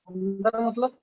अंदर मतलब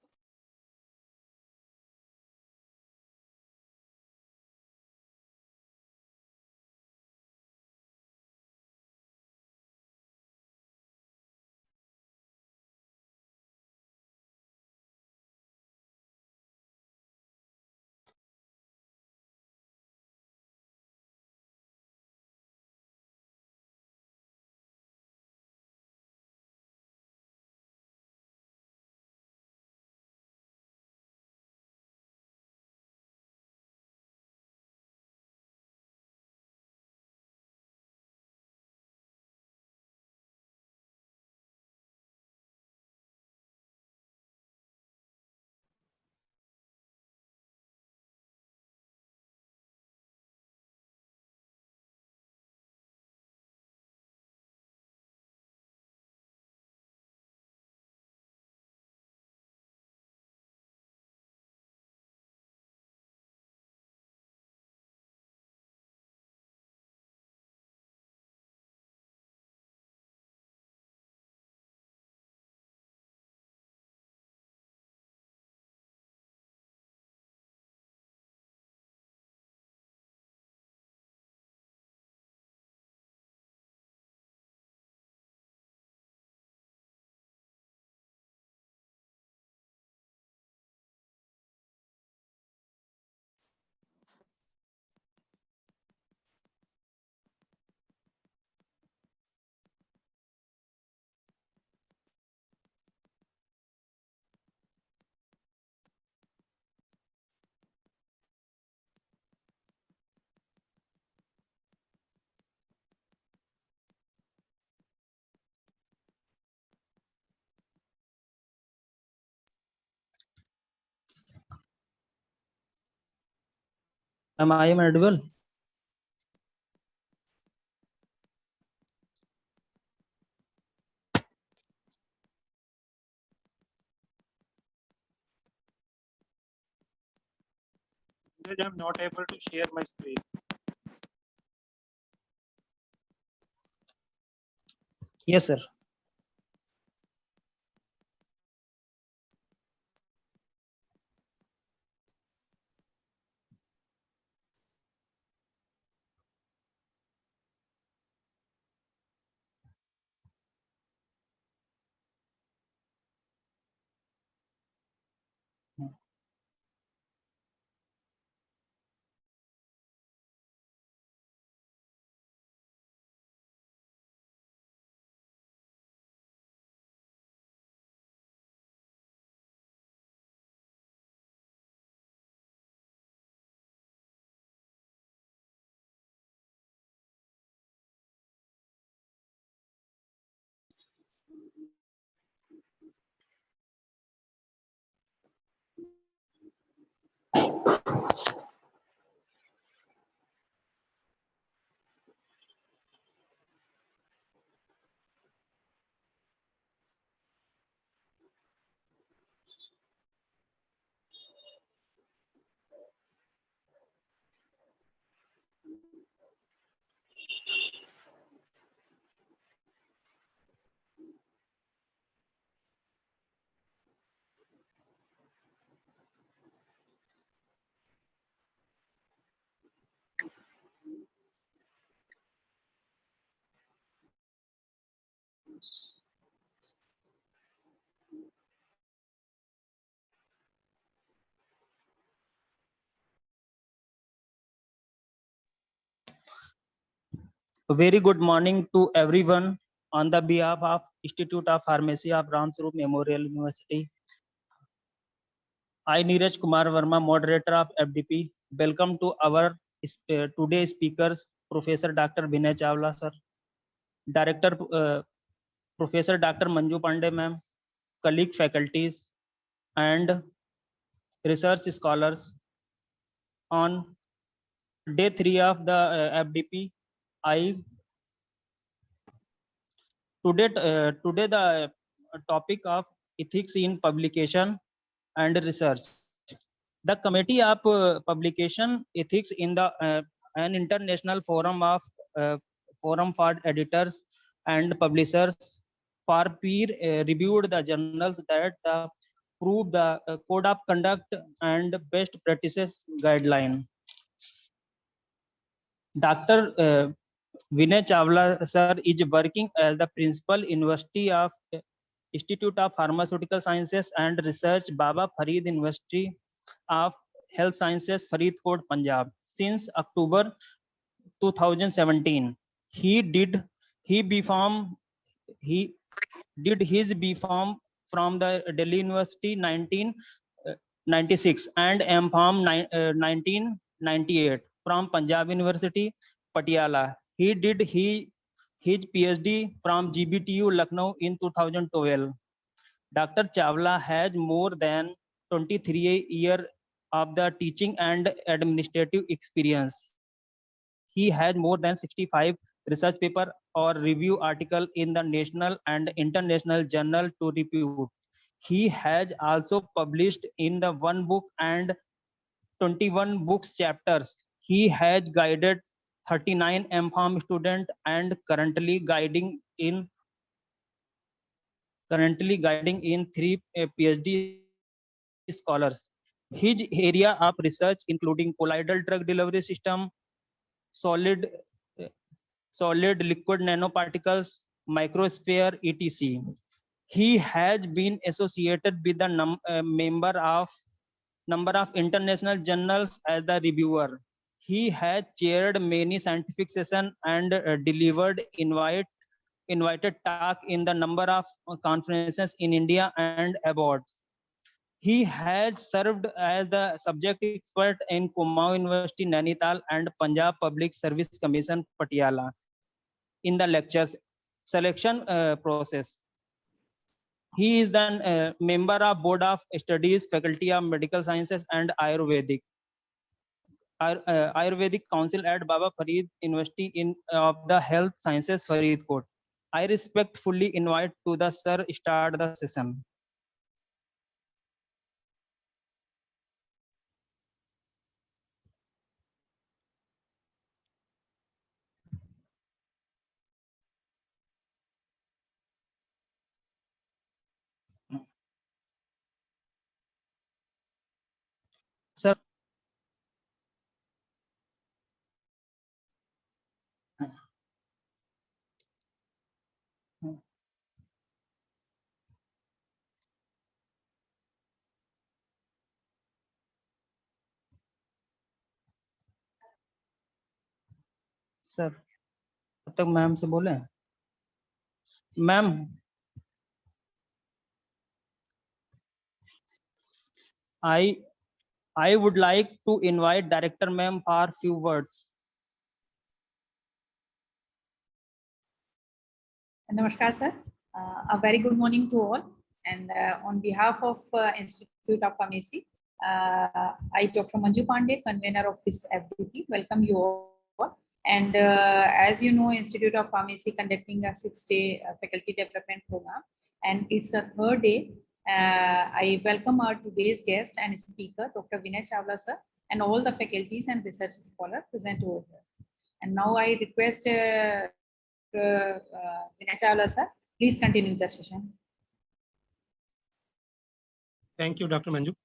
Am I audible? I'm not able to share my screen. Yes, sir. A very good morning to everyone on the behalf of Institute of Pharmacy of Ramswarup Memorial University. I, Neeraj Kumar Verma, moderator of FDP. Welcome to our today's speakers, Professor Dr. Vinay Chawla, sir, Director Professor Dr. Manju Pandey, ma'am, colleague faculties, and research scholars. On day 3 of the FDP, I today the topic of ethics in publication and research. The Committee of Publication Ethics in the an international forum of forum for editors and publishers for peer reviewed the journals that prove the code of conduct and best practices guideline. Dr. Vinay Chawla sir is working as the principal University of Institute of Pharmaceutical Sciences and Research, Baba Farid University of Health Sciences, Faridkot, Punjab. Since October 2017, he BPharm he did his BPharm from the Delhi University 1996 and MPharm 1998 from Punjab University, Patiala. He did his PhD from GBTU Lucknow in 2012. Dr. Chawla has more than 23 years of the teaching and administrative experience. He has more than 65 research paper or review article in the national and international journal to repute. He has also published in the one book and 21 books chapters. He has guided 39 MPharm students and currently guiding in 3 PhD scholars. His area of research including colloidal drug delivery system, solid solid liquid nanoparticles, microsphere, etc. He has been associated with the number of international journals as the reviewer. He has chaired many scientific sessions and delivered invited talk in the number of conferences in India and abroad. He has served as the subject expert in Kumaon University, Nainital, and Punjab Public Service Commission, Patiala, in the lectures selection process. He is the member of Board of Studies, Faculty of Medical Sciences and Ayurvedic Council at Baba Farid University of the Health Sciences, Faridkot. I respectfully invite to the sir start the session. Sir, sir तब तक ma'am से बोले ma'am I I would like to invite director ma'am for few words. Namaskar, sir. A very good morning to all. And on behalf of Institute of Pharmacy, I, Dr. Manju Pandey, convener of this FDP, welcome you all. And as you know, Institute of Pharmacy conducting a 6-day faculty development program, and it's a third day. I welcome our today's guest and speaker, Dr. Vinay Chawla, sir, and all the faculties and research scholars present over here. And now I request Vinay Chawla, sir, please continue the session. Thank you, Dr. Manju.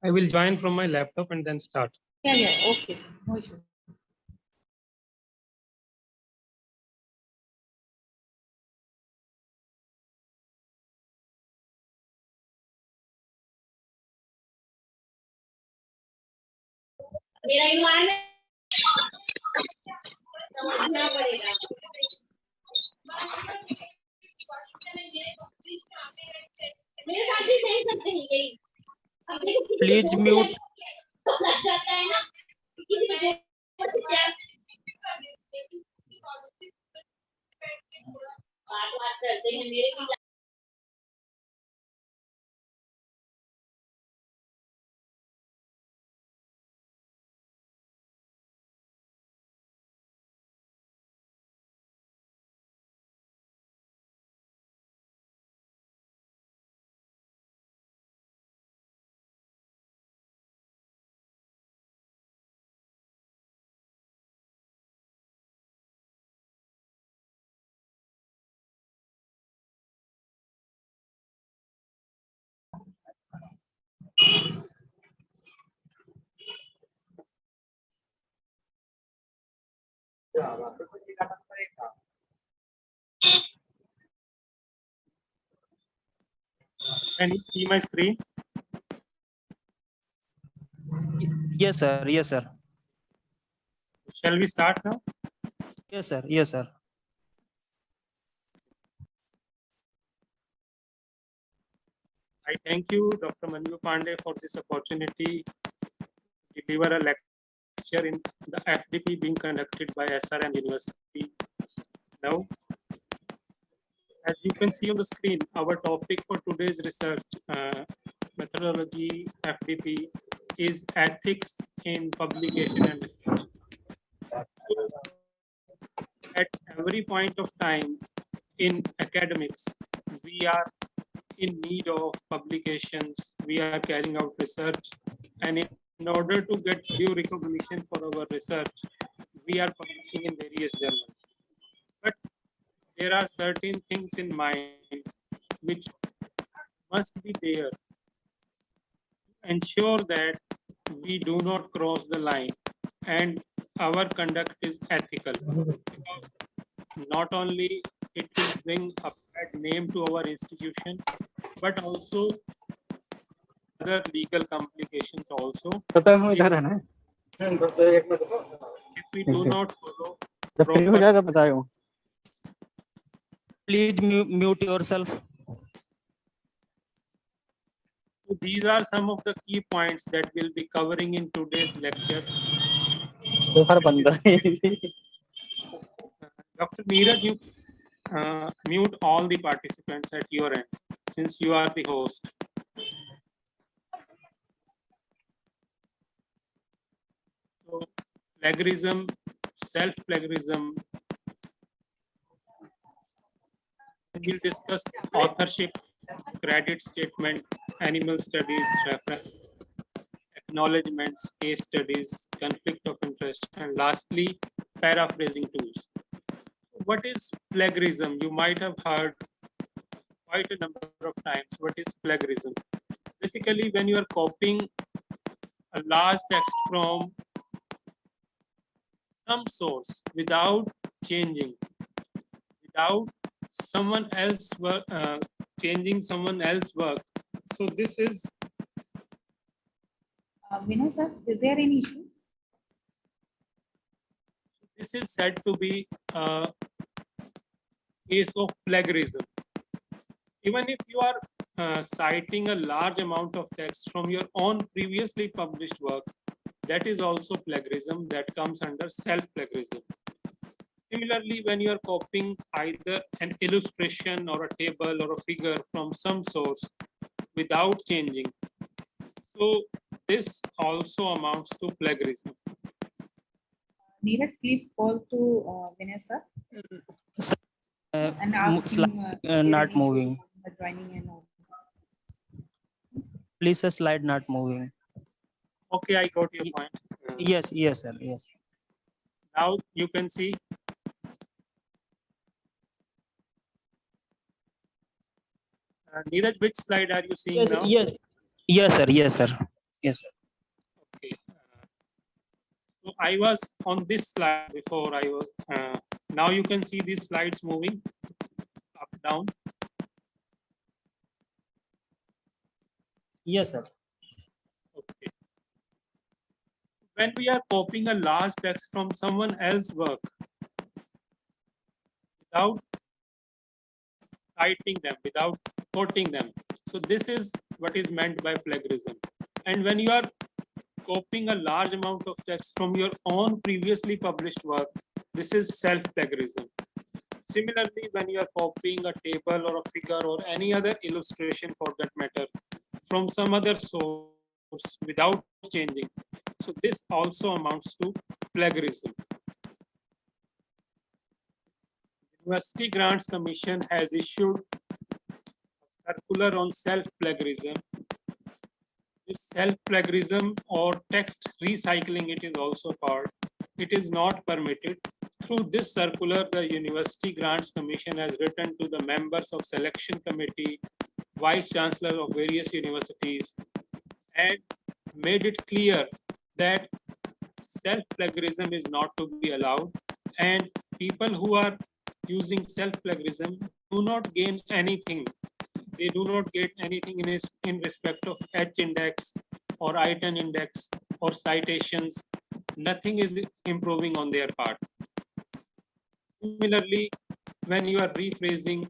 I will join from my laptop and then start. Yeah, okay, sir. No issue. मेरा environment समझना पड़ेगा। मेरे साथ भी सही करते हैं यही। Please mute. लग जाता है ना किसी को बात करते हैं मेरे Can you see my screen? Yes, sir. Yes, sir. Shall we start now? Yes, sir. Yes, sir. I thank you, Dr. Manju Pandey, for this opportunity to deliver a lecture in the FDP being conducted by SRM University. Now, as you can see on the screen, our topic for today's research methodology FDP is ethics in publication and research. So, at every point of time in academics, we are in need of publications, we are carrying out research, and in order to get due recognition for our research, we are publishing in various journals. But there are certain things in mind which must be there to ensure that we do not cross the line and our conduct is ethical. Because not only it will bring a bad name to our institution, but also other legal complications also. If we do not follow proper, Please mute yourself. so these are some of the key points that we'll be covering in today's lecture. Dr. Neeraj, you mute all the participants at your end, since you are the host. So, plagiarism, self-plagiarism. We'll discuss authorship, credit statement, animal studies, reference, acknowledgements, case studies, conflict of interest, and lastly, paraphrasing tools. What is plagiarism? You might have heard quite a number of times. What is plagiarism? Basically, when you are copying a large text from some source without changing, without someone else work, changing someone else's work. So this is Vinay sir, is there any issue? said to be a case of plagiarism. Even if you are citing a large amount of text from your own previously published work, that is also plagiarism, that comes under self-plagiarism. Similarly, when you are copying either an illustration or a table or a figure from some source without changing, so this also amounts to plagiarism. Neeraj, please call to Vinay sir and ask Slide him is there not any issue moving. in the joining in. Please, a slide not moving. Okay, I got your point. Yes, yes, sir. Yes. Now you can see. Neeraj, which slide are you seeing Yes, now? yes, yes, sir. Yes, sir. Yes, sir. Okay. So I was on this slide before I was. Now you can see these slides moving up, down. Yes, sir. Okay. When we are copying a large text from someone else's work without citing them, without quoting them, so this is what is meant by plagiarism. And when you are copying a large amount of text from your own previously published work, this is self-plagiarism. Similarly, when you are copying a table or a figure or any other illustration for that matter from some other source without changing, so this also amounts to plagiarism. University Grants Commission has issued a circular on self-plagiarism. This self-plagiarism or text recycling, it is also called, it is not permitted. Through this circular, the University Grants Commission has written to the members of selection committee, vice chancellor of various universities, and made it clear that self-plagiarism is not to be allowed, And people who are using self-plagiarism do not gain anything. They do not get anything in respect of H index or I10 index or citations. Nothing is improving on their part. Similarly, when you are rephrasing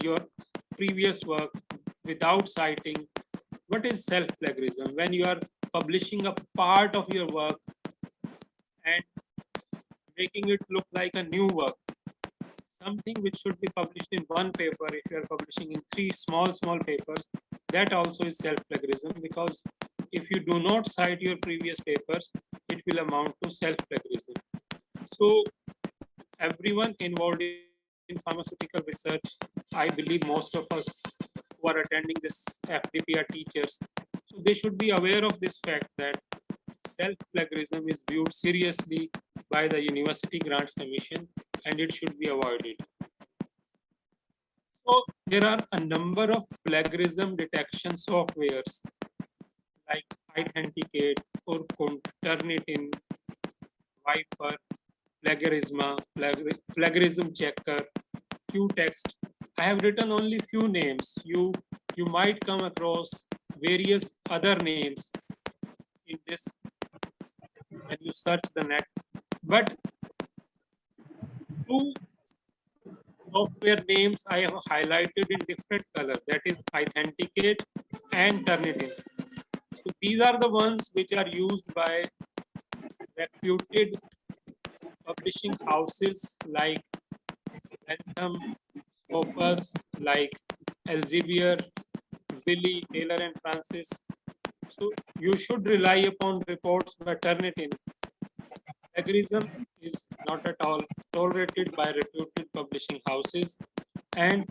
your previous work without citing, what is self-plagiarism? When you are publishing a part of your work and making it look like a new work, something which should be published in one paper, if you are publishing in 3 small papers, that also is self-plagiarism, because if you do not cite your previous papers, it will amount to self-plagiarism. So everyone involved in pharmaceutical research, I believe most of us who are attending this FDP are teachers, so they should be aware of this fact that self-plagiarism is viewed seriously by the University Grants Commission and it should be avoided. So there are a number of plagiarism detection softwares like Authenticate or Turnitin, Viper, Plagiarism, Plagiarism Checker, Qtext. I have written only few names. You might come across various other names in this when you search the net. But two software names I have highlighted in different color, that is Authenticate and Turnitin. So these are the ones which are used by reputed publishing houses like Bentham, Scopus, like Elsevier, Wiley, Taylor and Francis. So you should rely upon reports by Turnitin. Plagiarism is not at all tolerated by reputed publishing houses, and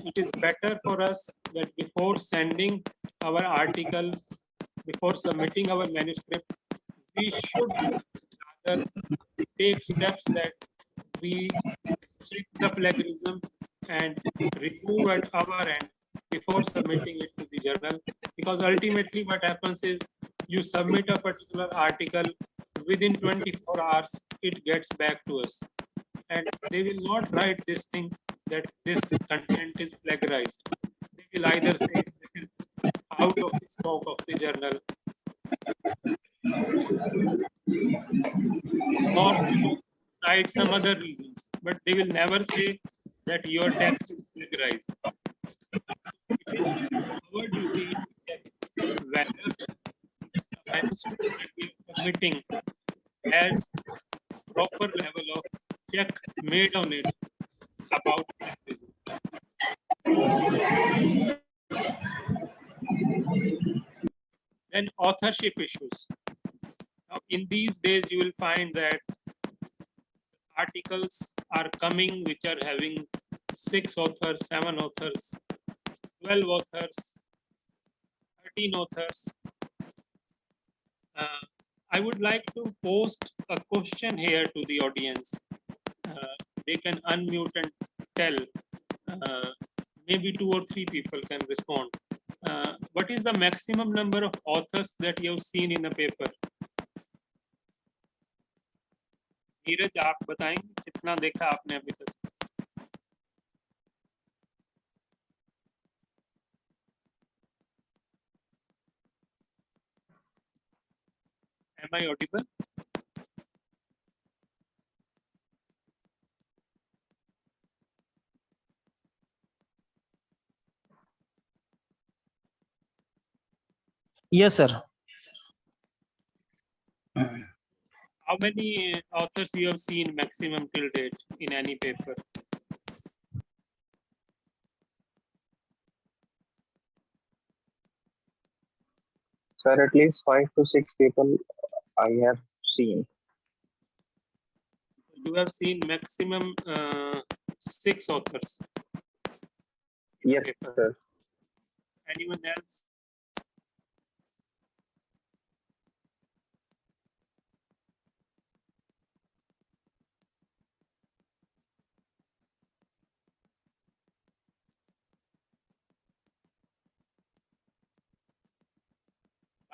it is better for us that before sending our article, before submitting our manuscript, we should rather take steps that we check the plagiarism and remove at our end before submitting it to the journal, because ultimately what happens is you submit a particular article, within 24 hours it gets back to us, and they will not write this thing that this content is plagiarized. They will either say this is out of the scope of the journal, or cite some other reasons, but they will never say that your text is plagiarized. It is our duty to check whether the manuscript that we are submitting has proper level of check made on it about plagiarism. Then authorship issues. Now, in these days, you will find that articles are coming which are having 6 authors, 7 authors, 12 authors, 13 authors. I would like to post a question here to the audience. They can unmute and tell. Maybe 2 or 3 people can respond. What is the maximum number of authors that you have seen in a paper? Neeraj, आप बताएंगे कितना देखा आपने अभी तक? Am I audible? Yes, sir. How many authors you have seen maximum till date in any paper? Sir, at least 5 to 6 people I have seen. You have seen maximum 6 authors. Yes, sir. Anyone else?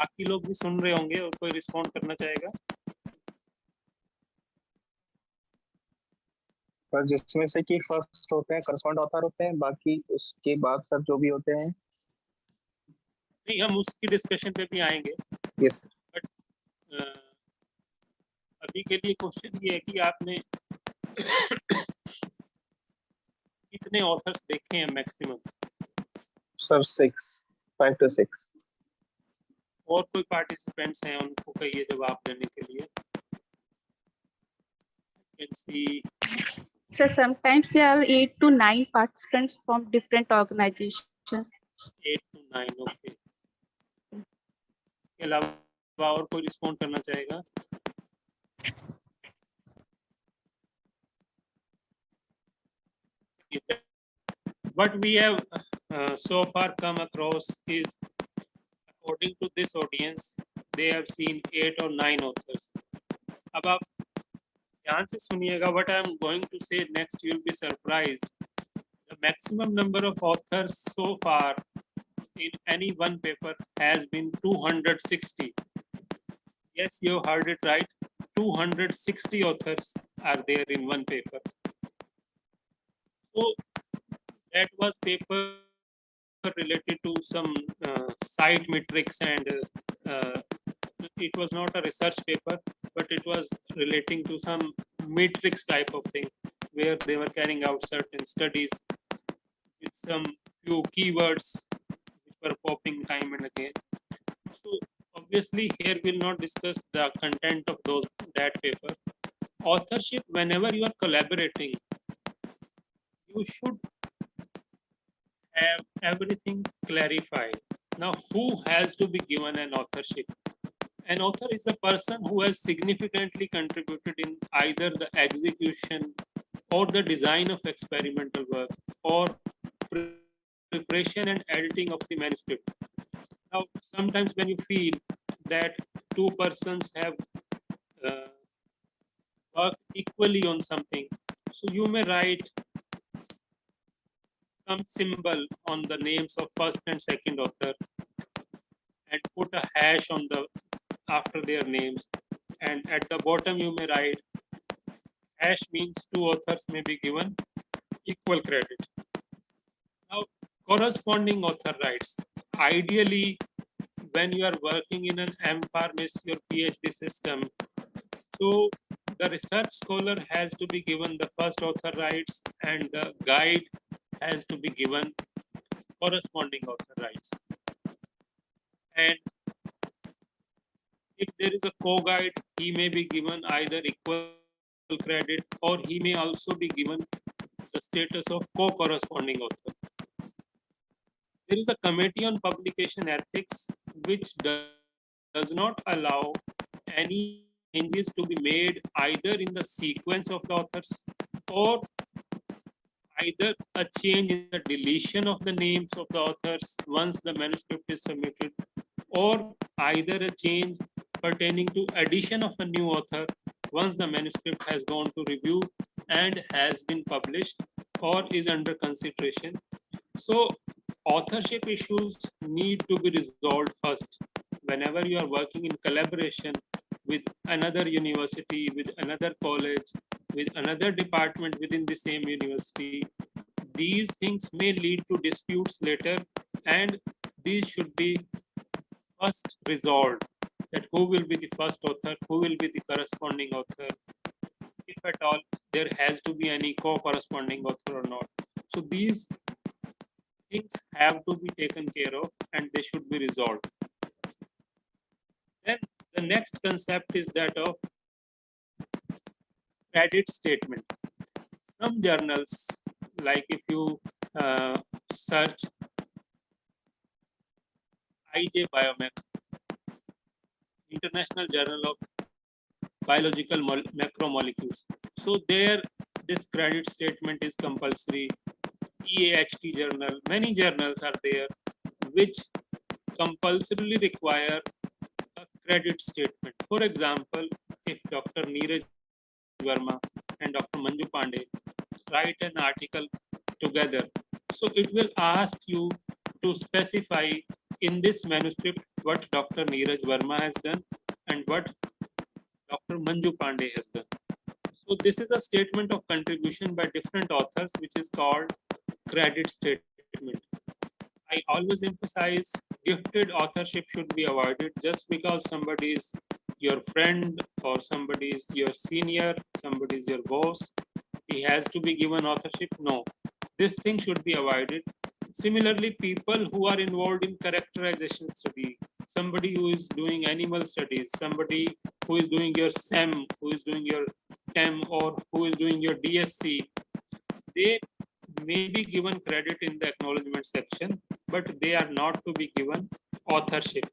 बाकी लोग भी सुन रहे होंगे और कोई respond करना चाहेगा? पर जिसमें से कि फर्स्ट होते हैं करस्पॉन्ड ऑथर होते हैं, बाकी उसके बाद सब जो भी होते हैं। नहीं, हम उसकी डिस्कशन पे भी आएंगे। यस बट अभी के लिए क्वेश्चन ये है कि आपने कितने ऑथर्स देखे हैं मैक्सिमम? Sir 5 to 6। और कोई पार्टिसिपेंट्स हैं, उनको कहिए जवाब देने के लिए। Can see So sometimes there are 8 to 9 participants from different organizations. 8 to 9, okay. इसके अलावा और कोई रिस्पॉन्ड करना चाहेगा? What we have so far come across is, according to this audience, they have seen 8 or 9 authors. अब आप ध्यान से सुनिएगा, what I am going to say next, you will be surprised. The maximum number of authors so far in any one paper has been 260. Yes, you heard it right. 260 authors are there in one paper. So that was paper related to some site metrics, and it was not a research paper, but it was relating to some matrix type of thing, where they were carrying out certain studies with some few keywords which were popping time and again. So obviously here we'll not discuss the content of that paper. Authorship, whenever you are collaborating, you should have everything clarified. Now, who has to be given an authorship? An author is a person who has significantly contributed in either the execution or the design of experimental work, or preparation and editing of the manuscript. Now, sometimes when you feel that two persons have worked equally on something, so you may write some symbol on the names of first and second author and put a hash on the after their names, and at the bottom you may write hash means two authors may be given equal credit. Now, corresponding author rights. Ideally, when you are working in an M.Pharm.Sc. or PhD system, so the research scholar has to be given the first author rights, and the guide has to be given corresponding author rights. And if there is a co-guide, he may be given either equal credit, or he may also be given the status of co-corresponding author. There is a committee on publication ethics which does not allow any changes to be made either in the sequence of the authors, or either a change in the deletion of the names of the authors once the manuscript is submitted, or either a change pertaining to addition of a new author once the manuscript has gone to review and has been published or is under consideration. So authorship issues need to be resolved first. Whenever you are working in collaboration with another university, with another college, with another department within the same university, these things may lead to disputes later, and these should be first resolved, that who will be the first author, who will be the corresponding author, if at all there has to be any co-corresponding author or not. So these things have to be taken care of, and they should be resolved. Then the next concept is that of credit statement. Some journals, like if you search IJ Biomech, International Journal of Biological Macromolecules, so there this credit statement is compulsory. EAHT journal, many journals are there which compulsorily require a credit statement. For example, if Dr. Neeraj Verma and Dr. Manju Pandey write an article together, so it will ask you to specify in this manuscript what Dr. Neeraj Verma has done and what Dr. Manju Pandey has done. So this is a statement of contribution by different authors, which is called credit statement. I always emphasize gifted authorship should be avoided just because somebody is your friend or somebody is your senior, somebody is your boss. He has to be given authorship. No, this thing should be avoided. Similarly, people who are involved in characterization study, somebody who is doing animal studies, somebody who is doing your SEM, who is doing your TEM, or who is doing your DSC, they may be given credit in the acknowledgement section, but they are not to be given authorship.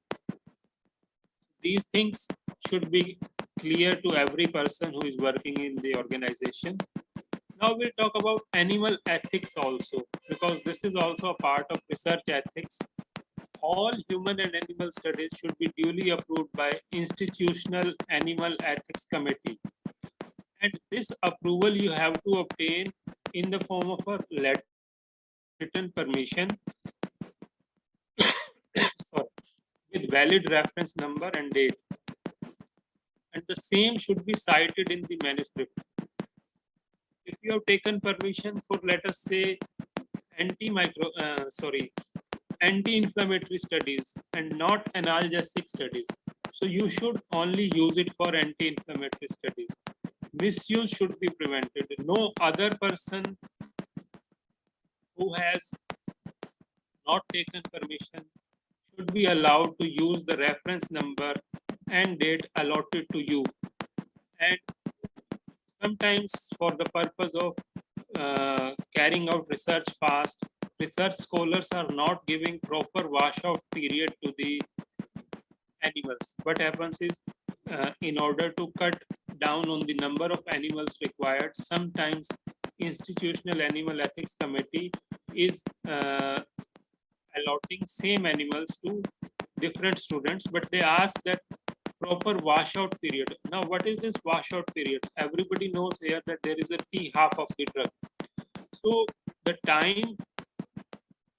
These things should be clear to every person who is working in the organization. Now we'll talk about animal ethics also, because this is also a part of research ethics. All human and animal studies should be duly approved by Institutional Animal Ethics Committee. And this approval you have to obtain in the form of a letter written permission with valid reference number and date. And the same should be cited in the manuscript. If you have taken permission for, let us say, anti-inflammatory studies and not analgesic studies, so you should only use it for anti-inflammatory studies. Misuse should be prevented. No other person who has not taken permission should be allowed to use the reference number and date allotted to you. And sometimes for the purpose of carrying out research fast, research scholars are not giving proper washout period to the animals. What happens is, in order to cut down on the number of animals required, sometimes Institutional Animal Ethics Committee is allotting same animals to different students, but they ask that proper washout period. Now, what is this washout period? Everybody knows here that there is a T half of the drug. So the time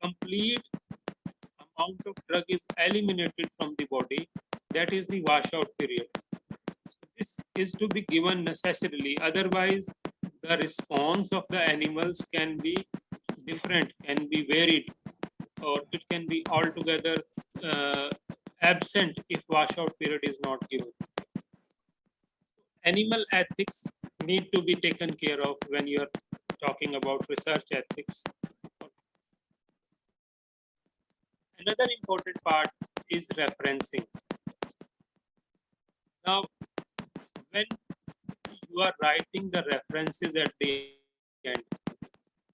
complete amount of drug is eliminated from the body, that is the washout period. This is to be given necessarily, otherwise the response of the animals can be different, can be varied, or it can be altogether absent if washout period is not given. Animal ethics need to be taken care of when you are talking about research ethics. Another important part is referencing. Now, when you are writing the references at the end,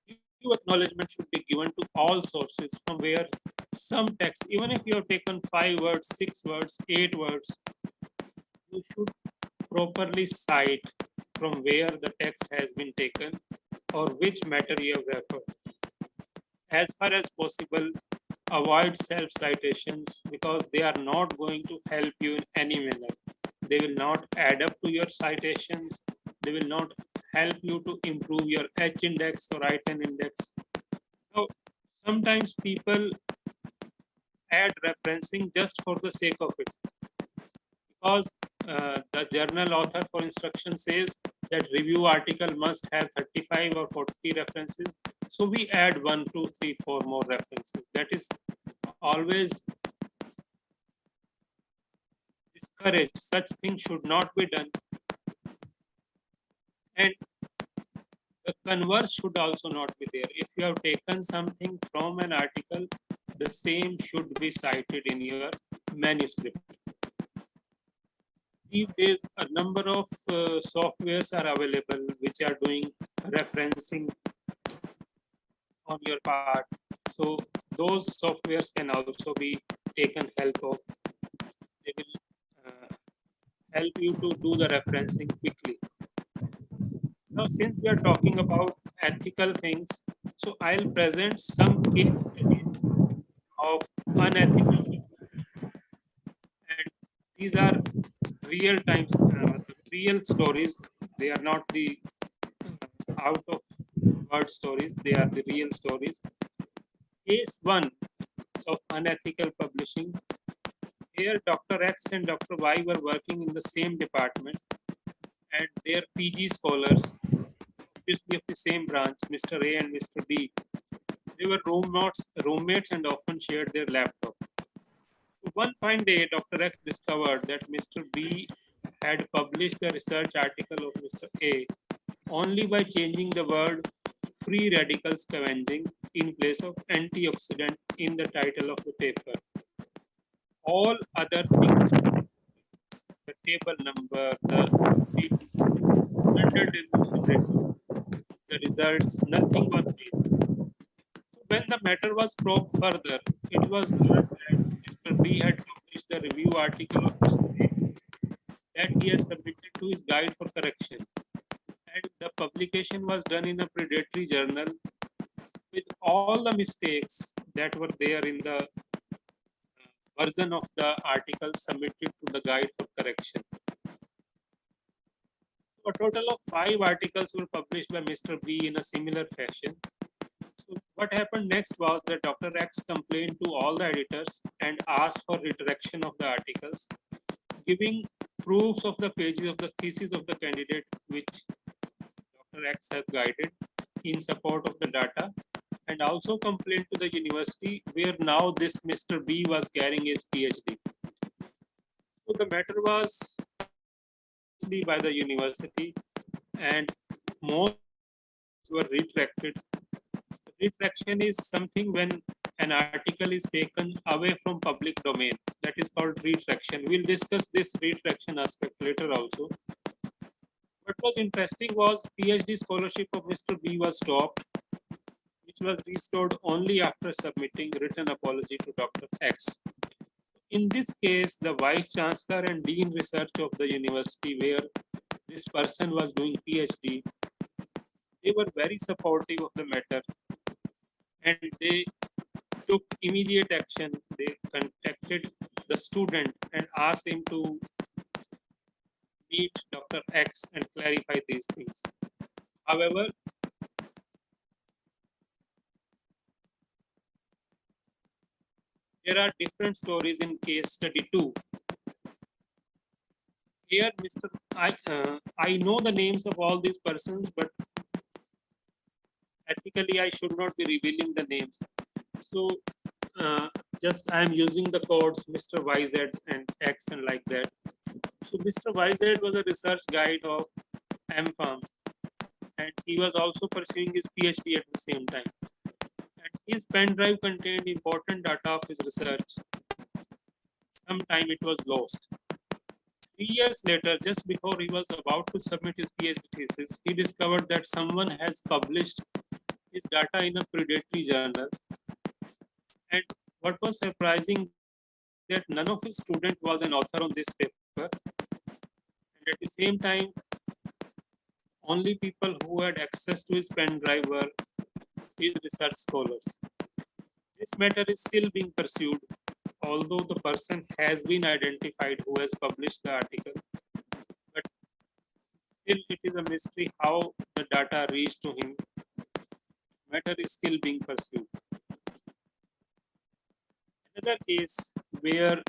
due acknowledgement should be given to all sources from where some text, even if you have taken 5 words, 6 words, 8 words, you should properly cite from where the text has been taken or which matter you have referred. As far as possible, avoid self-citations because they are not going to help you in any manner. They will not add up to your citations. They will not help you to improve your H index or I-10 index. So sometimes people add referencing just for the sake of it. Because the journal author for instruction says that review article must have 35 or 40 references. So we add 1, 2, 3, 4 more references. That is always discouraged. Such things should not be done. And the converse should also not be there. If you have taken something from an article, the same should be cited in your manuscript. These days, a number of softwares are available which are doing referencing on your part. So those softwares can also be taken help of. They will help you to do the referencing quickly. Now, since we are talking about ethical things, so I'll present some case studies of unethical. And these are real time, real stories. They are not the out of word stories. They are the real stories. Case 1 of unethical publishing. Here, Dr. X and Dr. Y were working in the same department, and their PG scholars, obviously of the same branch, Mr. A and Mr. B, they were roommates and often shared their laptop. So one fine day, Dr. X discovered that Mr. B had published the research article of Mr. A only by changing the word free radical scavenging in place of antioxidant in the title of the paper. All other things, the table number, the standard deviation ratio, the results, nothing was changed. So when the matter was probed further, it was learned that Mr. B had published the review article of Mr. A that he has submitted to his guide for correction. And the publication was done in a predatory journal with all the mistakes that were there in the version of the article submitted to the guide for correction. A total of 5 articles were published by Mr. B in a similar fashion. So what happened next was that Dr. X complained to all the editors and asked for retraction of the articles, giving proofs of the pages of the thesis of the candidate which Dr. X have guided in support of the data, and also complained to the university where now this Mr. B was carrying his PhD. So the matter was by the university and most were retracted. Retraction is something when an article is taken away from public domain. That is called retraction. We'll discuss this retraction aspect later also. What was interesting was PhD scholarship of Mr. B was stopped, which was restored only after submitting written apology to Dr. X. In this case, the Vice Chancellor and Dean Research of the university where this person was doing PhD, they were very supportive of the matter and they took immediate action. They contacted the student and asked him to meet Dr. X and clarify these things. However, there are different stories in case study 2. Here, I know the names of all these persons, but ethically I should not be revealing the names. So just I am using the codes Mr. YZ and X and like that. So Mr. YZ was a research guide of MPharm and he was also pursuing his PhD at the same time. And his pen drive contained important data of his research. Sometime it was lost. 3 years later, just before he was about to submit his PhD thesis, he discovered that someone has published his data in a predatory journal. And what was surprising that none of his students was an author on this paper. And at the same time, only people who had access to his pen drive were his research scholars. This matter is still being pursued, although the person has been identified who has published the article. But still it is a mystery how the data reached to him. Matter is still being pursued. Another case where,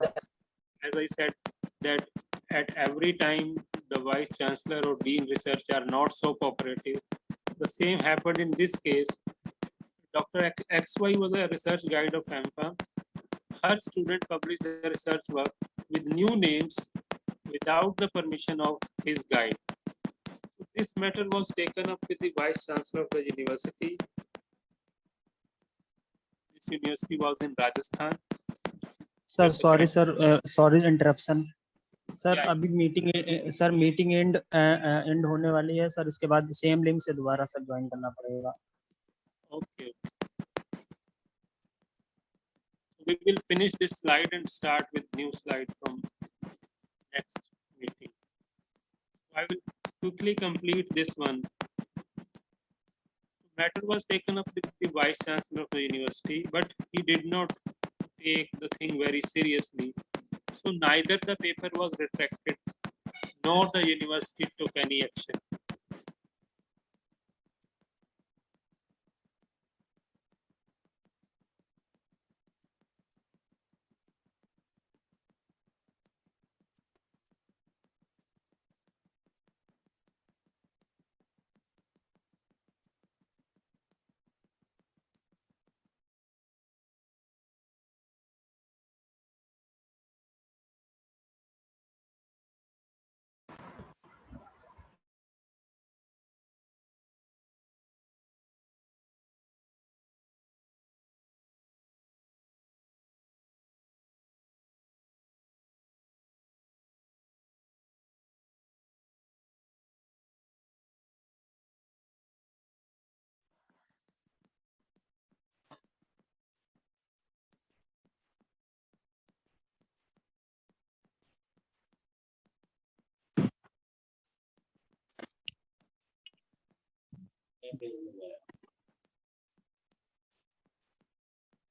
as I said, that at every time the Vice Chancellor or Dean Research are not so cooperative. The same happened in this case. Dr. XY was a research guide of MPharm. Her student published their research work with new names without the permission of his guide. So this matter was taken up with the Vice Chancellor of the university. This university was in Rajasthan. Sir, sorry, sir. Sorry interruption. Sir Yeah. अभी meeting and होने वाली है sir, इसके बाद same link से दोबारा sir join करना पड़ेगा. Okay. We will finish this slide and start with new slide from next meeting. I will quickly complete this one. Matter was taken up with the Vice Chancellor of the university, but he did not take the thing very seriously. So neither the paper was retracted, nor the university took any action.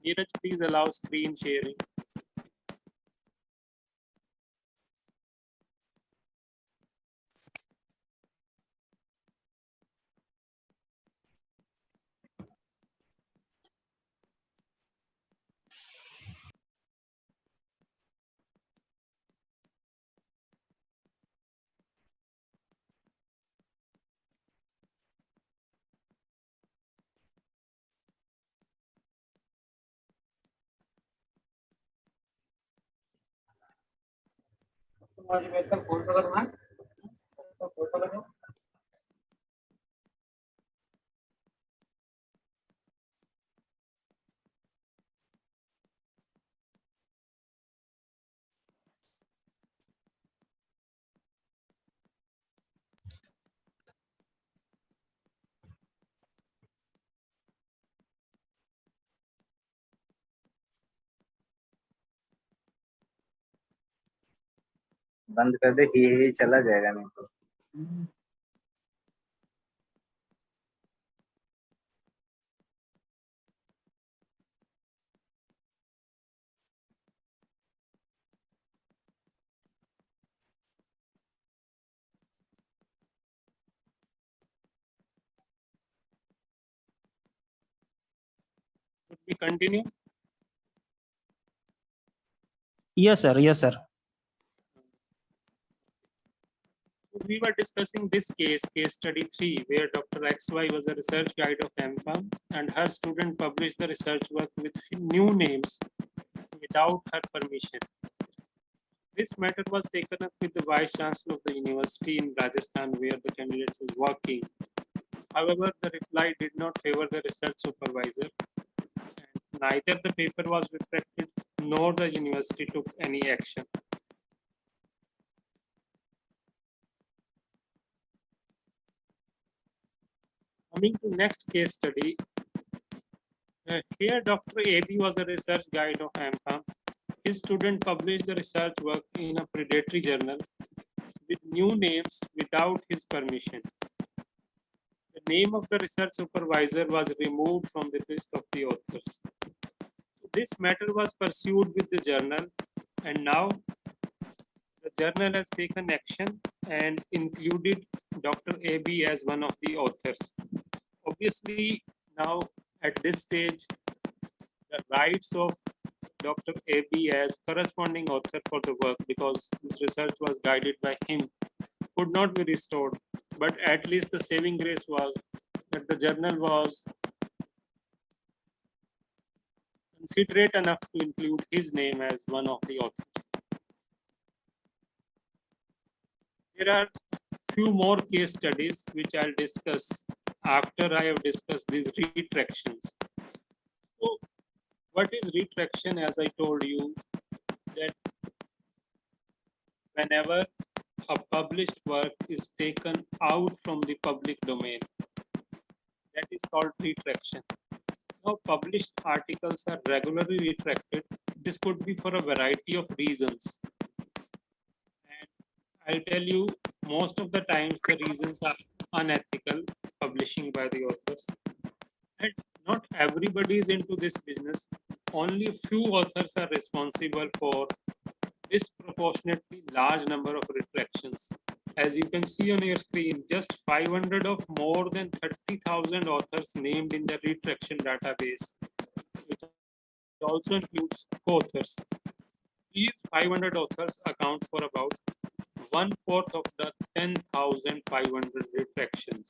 Neeraj, please allow screen sharing. बंद कर दे, ये चला जाएगा नहीं तो। Could we continue? Yes, sir. Yes, sir. We were discussing this case study 3, where Dr. XY was a research guide of AMFAM and her student published the research work with new names without her permission. This matter was taken up with the Vice Chancellor of the university in Rajasthan, where the candidate was working. However, the reply did not favor the research supervisor. And neither the paper was retracted nor the university took any action. Coming to next case study, here Dr. AB was a research guide of AMFAM. His student published the research work in a predatory journal with new names without his permission. The name of the research supervisor was removed from the list of the authors. This matter was pursued with the journal, and now the journal has taken action and included Dr. AB as one of the authors. Obviously, now at this stage, the rights of Dr. AB as corresponding author for the work, because this research was guided by him, could not be restored. But at least the saving grace was that the journal was considerate enough to include his name as one of the authors. There are few more case studies which I'll discuss after I have discussed these retractions. So, what is retraction? As I told you, that whenever a published work is taken out from the public domain, that is called retraction. Now, published articles are regularly retracted. This could be for a variety of reasons. And I'll tell you, most of the times the reasons are unethical, publishing by the authors. And not everybody is into this business. Only a few authors are responsible for disproportionately large number of retractions. As you can see on your screen, just 500 of more than 30,000 authors named in the retraction database, which also includes co-authors. These 500 authors account for about 1/4 of the 10,500 retractions.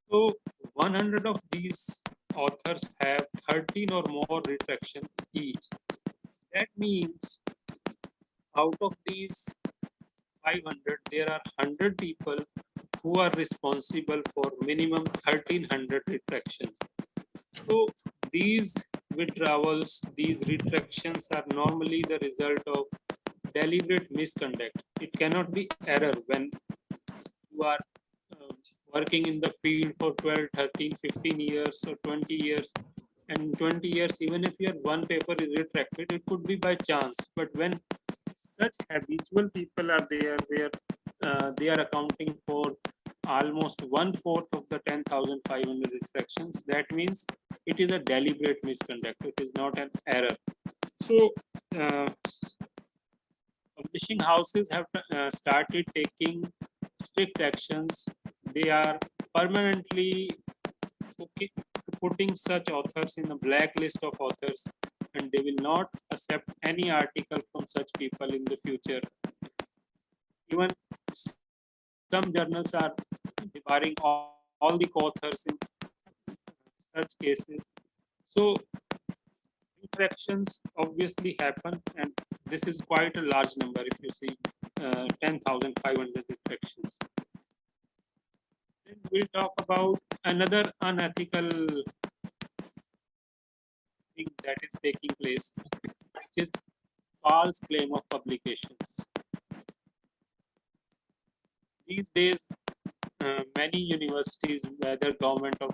So 100 of these authors have 13 or more retraction each. That means out of these 500, there are 100 people who are responsible for minimum 1,300 retractions. So these withdrawals, these retractions are normally the result of deliberate misconduct. It cannot be error when you are working in the field for 12, 13, 15 years or 20 years. And 20 years, even if your one paper is retracted, it could be by chance. But when such habitual people are there, where they are accounting for almost 1/4 of the 10,500 retractions. That means it is a deliberate misconduct. It is not an error. So publishing houses have started taking strict actions. They are permanently putting such authors in a blacklist of authors, and they will not accept any article from such people in the future. Even some journals are debarring all the co-authors in such cases. So retractions obviously happen, and this is quite a large number if you see 10,500 retractions. Then we'll talk about another unethical thing that is taking place, which is false claim of publications. These days, many universities, whether government or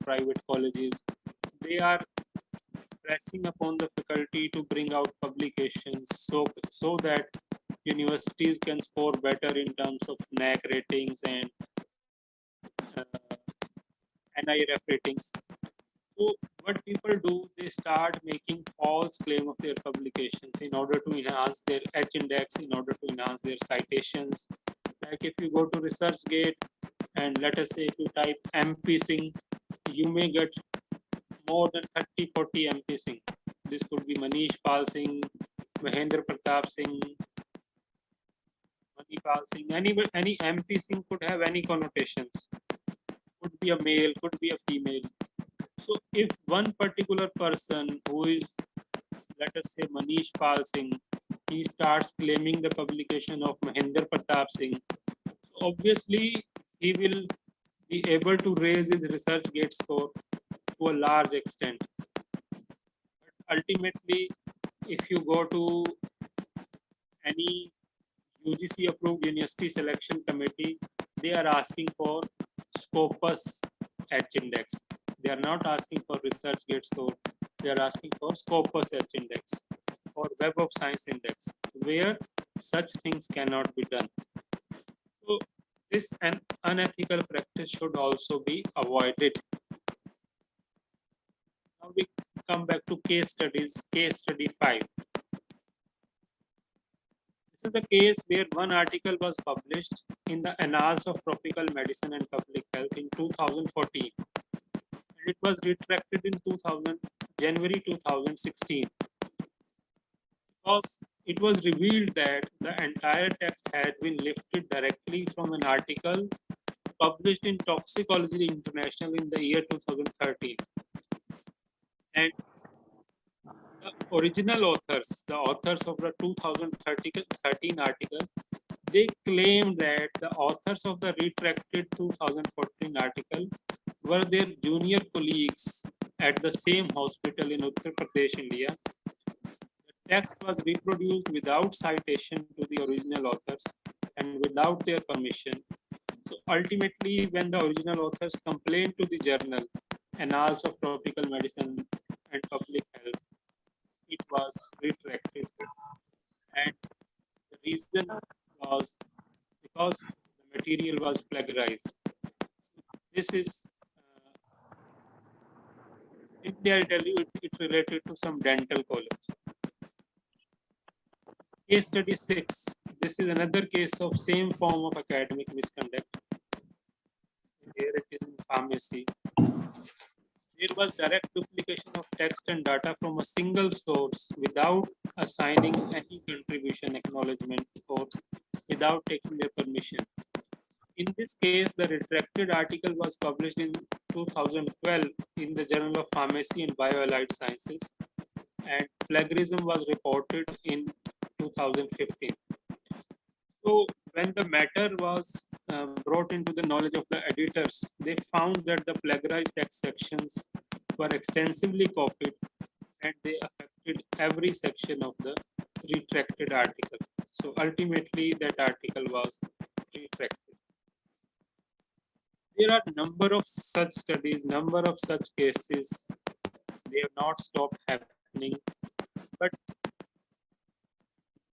private colleges, they are pressing upon the faculty to bring out publications so that universities can score better in terms of NAC ratings and NIRF ratings. So what people do, they start making false claim of their publications in order to enhance their H index, in order to enhance their citations. Like if you go to ResearchGate and let us say if you type MP Singh, you may get more than 30-40 MP Singh. This could be Manish Pal Singh, Mahendra Pratap Singh, Manipal Singh, any MP Singh could have any connotations. Could be a male, could be a female. So if one particular person who is, let us say Manish Pal Singh, he starts claiming the publication of Mahendra Pratap Singh, obviously he will be able to raise his ResearchGate score to a large extent. But ultimately, if you go to any UGC approved university selection committee, they are asking for Scopus H index. They are not asking for ResearchGate score. They are asking for Scopus H index or Web of Science index, where such things cannot be done. So this an unethical practice should also be avoided. Now we come back to case studies. Case study 5. This is the case where one article was published in the Annals of Tropical Medicine and Public Health in 2014. And it was retracted in January 2016. Because it was revealed that the entire text had been lifted directly from an article published in Toxicology International in the year 2013. And the original authors, the authors of the 2013 article, they claimed that the authors of the retracted 2014 article were their junior colleagues at the same hospital in Uttar Pradesh, India. The text was reproduced without citation to the original authors and without their permission. So ultimately, when the original authors complained to the journal Annals of Tropical Medicine and Public Health, it was retracted. And the reason was because the material was plagiarized. This is, I'll tell you, it's related to some dental college. Case study 6. This is another case of same form of academic misconduct. Here it is in pharmacy. There was direct duplication of text and data from a single source without assigning any contribution acknowledgement or without taking their permission. In this case, the retracted article was published in 2012 in the Journal of Pharmacy and Bioallied Sciences, and plagiarism was reported in 2015. So when the matter was brought into the knowledge of the editors, they found that the plagiarized text sections were extensively copied and they affected every section of the retracted article. So ultimately that article was retracted. There are a number of such studies, number of such cases. They have not stopped happening, but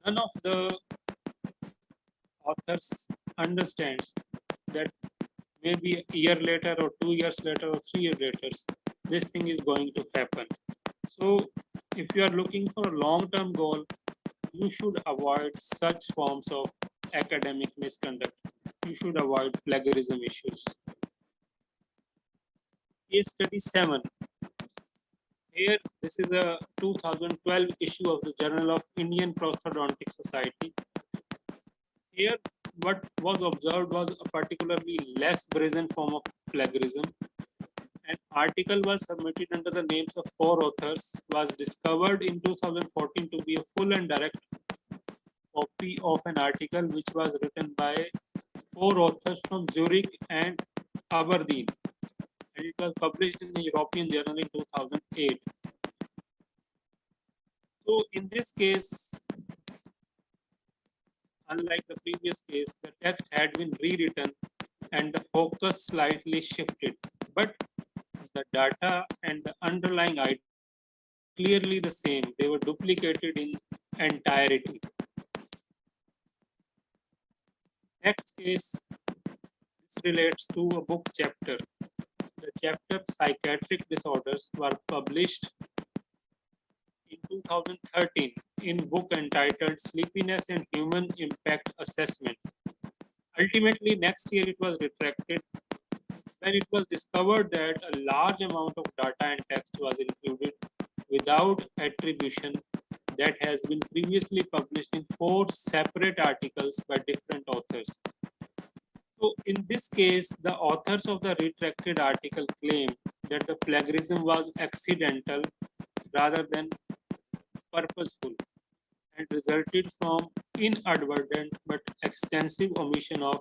none of the authors understands that maybe a year later or 2 years later or 3 years later, this thing is going to happen. So if you are looking for a long-term goal, you should avoid such forms of academic misconduct. You should avoid plagiarism issues. Case study 7. Here, this is a 2012 issue of the Journal of Indian Prosthodontic Society. Here, what was observed was a particularly less brazen form of plagiarism. An article was submitted under the names of 4 authors, was discovered in 2014 to be a full and direct copy of an article which was written by 4 authors from Zurich and Aberdeen, and it was published in the European Journal in 2008. So in this case, unlike the previous case, the text had been rewritten and the focus slightly shifted, but the data and the underlying idea clearly the same. They were duplicated in entirety. Next case, this relates to a book chapter. The chapter Psychiatric Disorders were published in 2013 in book entitled Sleepiness and Human Impact Assessment. Ultimately, next year it was retracted when it was discovered that a large amount of data and text was included without attribution that has been previously published in 4 separate articles by different authors. So in this case, the authors of the retracted article claim that the plagiarism was accidental rather than purposeful and resulted from inadvertent but extensive omission of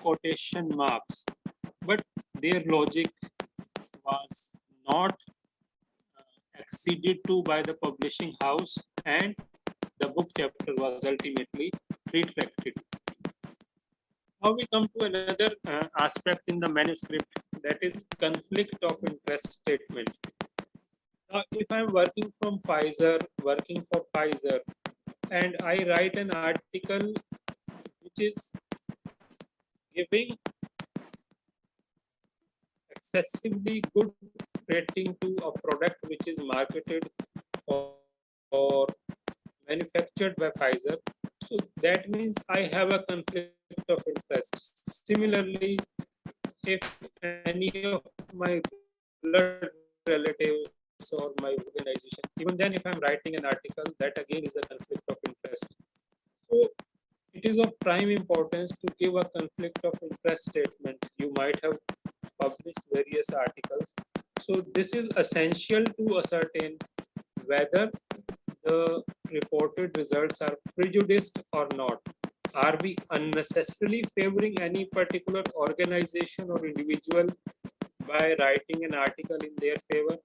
quotation marks. But their logic was not acceded to by the publishing house, and the book chapter was ultimately retracted. Now we come to another aspect in the manuscript, that is conflict of interest statement. Now, if I'm working for Pfizer, and I write an article which is giving excessively good rating to a product which is marketed or manufactured by Pfizer, so that means I have a conflict of interest. Similarly, if any of my blood relatives or my organization, even then if I'm writing an article, that again is a conflict of interest. So it is of prime importance to give a conflict of interest statement. You might have published various articles. So this is essential to ascertain whether the reported results are prejudiced or not. Are we unnecessarily favoring any particular organization or individual by writing an article in their favor?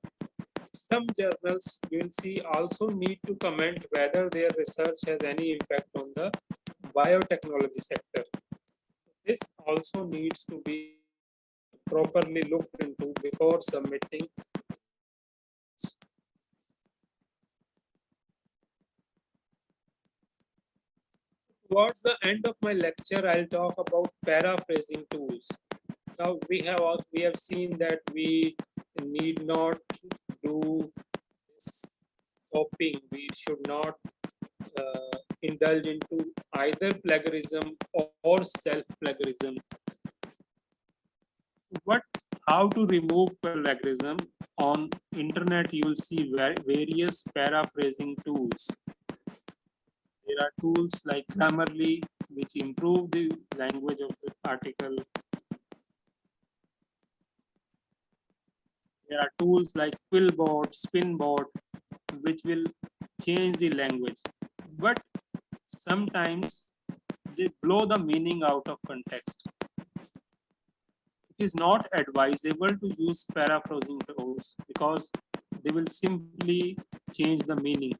Some journals you will see also need to comment whether their research has any impact on the biotechnology sector. This also needs to be properly looked into before submitting. Towards the end of my lecture, I'll talk about paraphrasing tools. Now we have seen that we need not do this copying. We should not indulge into either plagiarism or self-plagiarism. How to remove plagiarism? On internet, you will see various paraphrasing tools. There are tools like Grammarly, which improve the language of the article. There are tools like Quillbot, Spinbot, which will change the language. But sometimes they blow the meaning out of context. It is not advisable to use paraphrasing tools because they will simply change the meaning.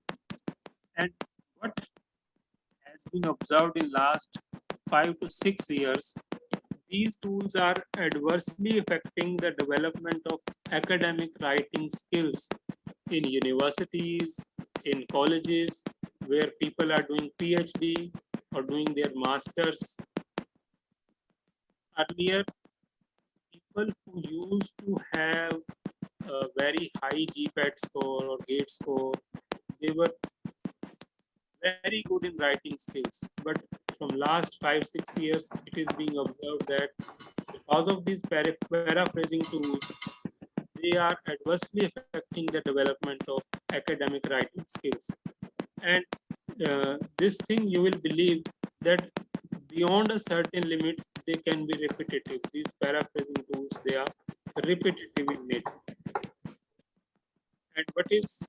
And what has been observed in last 5 to 6 years, these tools are adversely affecting the development of academic writing skills in universities, in colleges, where people are doing PhD or doing their masters. Earlier, people who used to have a very high GPAT score or GATE score, they were very good in writing skills. But from last 5-6 years, it is being observed that because of these paraphrasing tools, they are adversely affecting the development of academic writing skills. And this thing you will believe that beyond a certain limit, they can be repetitive. These paraphrasing tools, they are repetitive in nature. And what is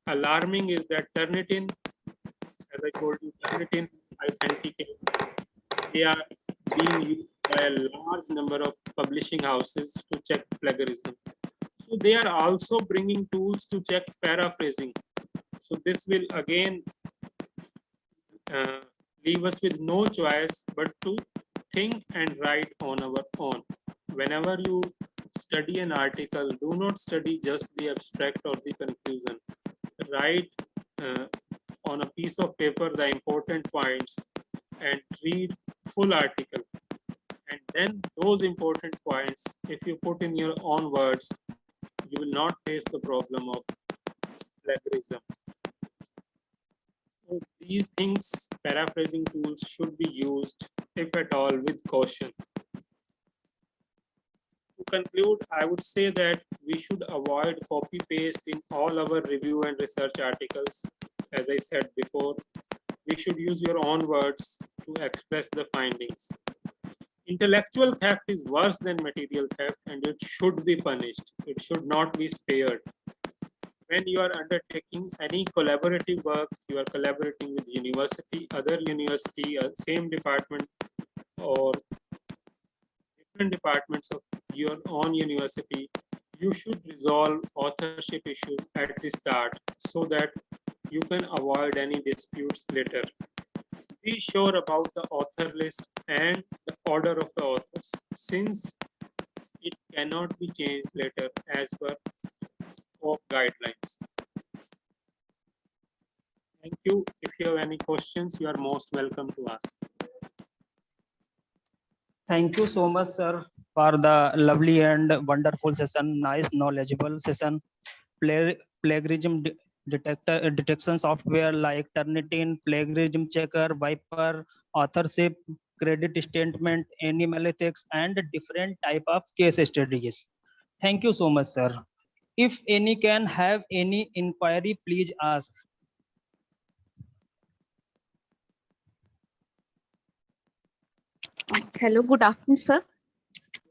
alarming is that Turnitin, as I told you, Turnitin, Authenticate, they are being used by a large number of publishing houses to check plagiarism. So they are also bringing tools to check paraphrasing. So this will again leave us with no choice but to think and write on our own. Whenever you study an article, do not study just the abstract or the conclusion. Write on a piece of paper the important points and read full article. And then those important points, if you put in your own words, you will not face the problem of plagiarism. So these things, paraphrasing tools should be used, if at all, with caution. To conclude, I would say that we should avoid copy paste in all our review and research articles. As I said before, we should use your own words to express the findings. Intellectual theft is worse than material theft, and it should be punished. It should not be spared. When you are undertaking any collaborative work, you are collaborating with university, other university, same department, or different departments of your own university, you should resolve authorship issues at the start so that you can avoid any disputes later. Be sure about the author list and the order of the authors, since it cannot be changed later as per OAP guidelines. Thank you. If you have any questions, you are most welcome to ask. Thank you so much, sir, for the lovely and wonderful session. Nice, knowledgeable session. Plagiarism detection software like Turnitin, Plagiarism Checker, Viper, authorship, credit statement, animal ethics, and different type of case studies. Thank you so much, sir. If any can have any inquiry, please ask. Hello, good afternoon, sir.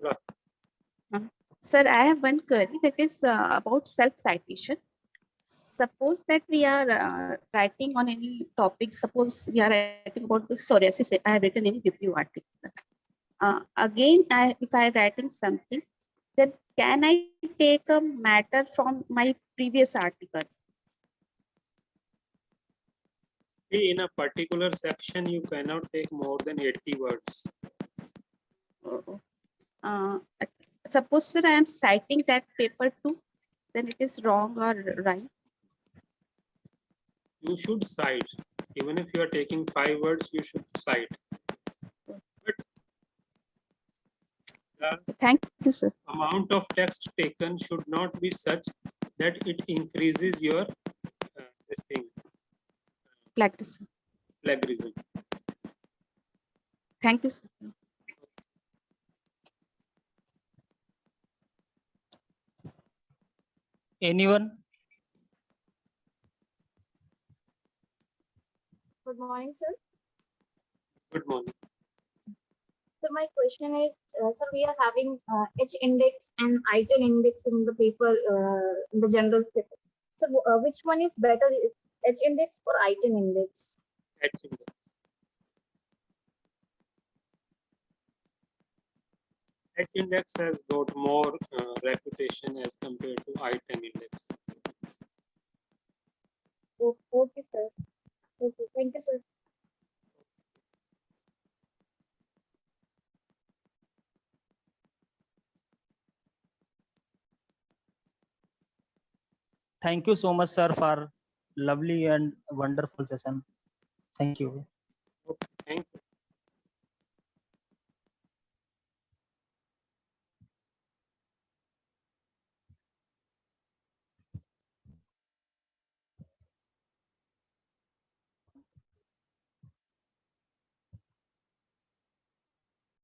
Good Sir, I have one query that is about self-citation. Suppose that we are writing on any topic, suppose we are writing about the psoriasis, I have written any review article. Again, if I am writing something, then can I take a matter from my previous article? In a particular section, you cannot take more than 80 words. Suppose, sir, I am citing that paper too, then it is wrong or right? You should cite. Even if you are taking 5 words, you should cite. But the Thank you, sir. amount of text taken should not be such that it increases your this thing, Plagiarism. plagiarism. Thank you, sir. Anyone? Good morning, sir. Good morning. So my question is, sir, we are having H index and item index in the paper, in the general paper. So which one is better, H index or item index? H index. H index has got more reputation as compared to item index. Oh, okay, sir. Okay, thank you, sir. Thank you so much, sir, for lovely and wonderful session. Thank you.